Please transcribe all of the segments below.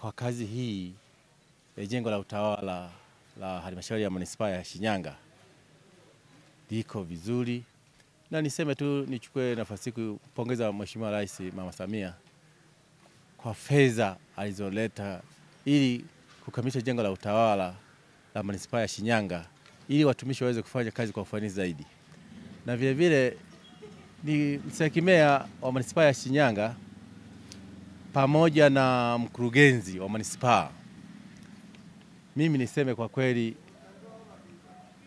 kwa kazi hii ya jengo la utawala la halmashauri ya manispaa ya Shinyanga liko vizuri, na niseme tu, nichukue nafasi kupongeza Mheshimiwa Rais Mama Samia kwa fedha alizoleta ili kukamilisha jengo la utawala la manispaa ya Shinyanga ili watumishi waweze kufanya kazi kwa ufanisi zaidi. Na vile vile ni mstahiki meya wa manispaa ya Shinyanga pamoja na mkurugenzi wa manispaa. Mimi niseme kwa kweli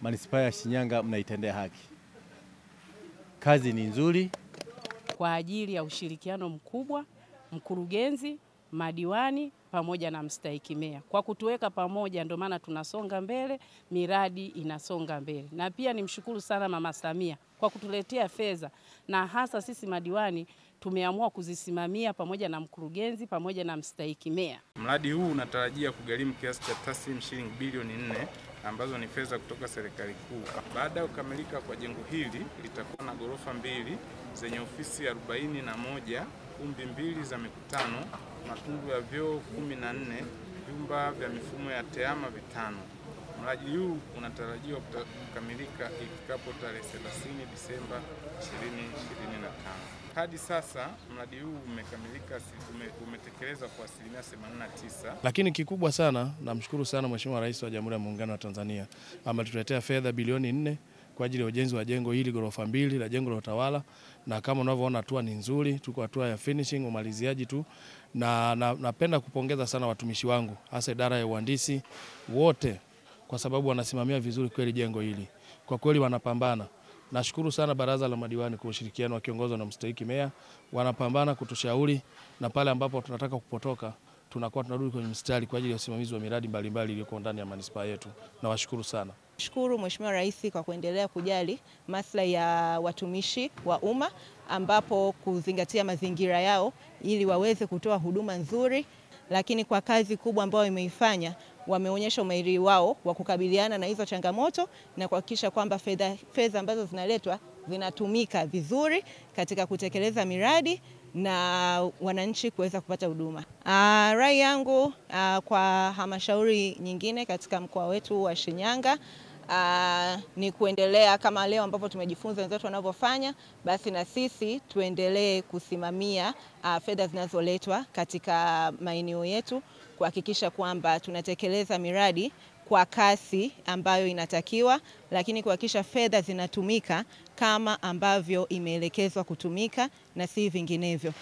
manispaa ya Shinyanga mnaitendea haki. Kazi ni nzuri. Kwa ajili ya ushirikiano mkubwa, mkurugenzi, madiwani pamoja na mstahiki meya, kwa kutuweka pamoja, ndio maana tunasonga mbele, miradi inasonga mbele. Na pia nimshukuru sana Mama Samia kwa kutuletea fedha, na hasa sisi madiwani tumeamua kuzisimamia pamoja na mkurugenzi pamoja na mstahiki meya. Mradi huu unatarajia kugharimu kiasi cha taslimu shilingi bilioni 4 ambazo ni fedha kutoka serikali kuu. Baada ya kukamilika kwa jengo hili, litakuwa na ghorofa 2 zenye ofisi 41, kumbi 2 za mikutano, matundu ya vyoo 14, vyumba vya mifumo ya tehama 5. Mradi huu unatarajiwa kukamilika ifikapo tarehe 30 Disemba 2025. Hadi sasa mradi huu umekamilika, umetekelezwa kwa asilimia 89. Lakini kikubwa sana, namshukuru sana Mheshimiwa Rais wa Jamhuri ya Muungano wa Tanzania ametuletea fedha bilioni 4 kwa ajili ya ujenzi wa jengo hili ghorofa 2 la jengo la utawala, na kama unavyoona hatua ni nzuri, tuko hatua ya finishing, umaliziaji tu, na napenda kupongeza sana watumishi wangu, hasa idara ya uhandisi wote, kwa sababu wanasimamia vizuri kweli jengo hili. Kwa kweli wanapambana. Nashukuru sana baraza la madiwani kwa ushirikiano wakiongozwa na mstahiki meya, wanapambana kutushauri, na pale ambapo tunataka kupotoka tunakuwa tunarudi kwenye mstari kwa ajili ya usimamizi wa miradi mbalimbali iliyoko ndani ya manispaa yetu. Nawashukuru sana. Shukuru Mheshimiwa Rais kwa kuendelea kujali maslahi ya watumishi wa umma, ambapo kuzingatia mazingira yao ili waweze kutoa huduma nzuri, lakini kwa kazi kubwa ambayo imeifanya wameonyesha umahiri wao wa kukabiliana na hizo changamoto na kuhakikisha kwamba fedha ambazo zinaletwa zinatumika vizuri katika kutekeleza miradi na wananchi kuweza kupata huduma. Rai yangu kwa halmashauri nyingine katika mkoa wetu wa Shinyanga ni kuendelea kama leo ambapo tumejifunza wenzetu wanavyofanya, basi na sisi tuendelee kusimamia fedha zinazoletwa katika maeneo yetu, kuhakikisha kwamba tunatekeleza miradi kwa kasi ambayo inatakiwa, lakini kuhakikisha fedha zinatumika kama ambavyo imeelekezwa kutumika na si vinginevyo.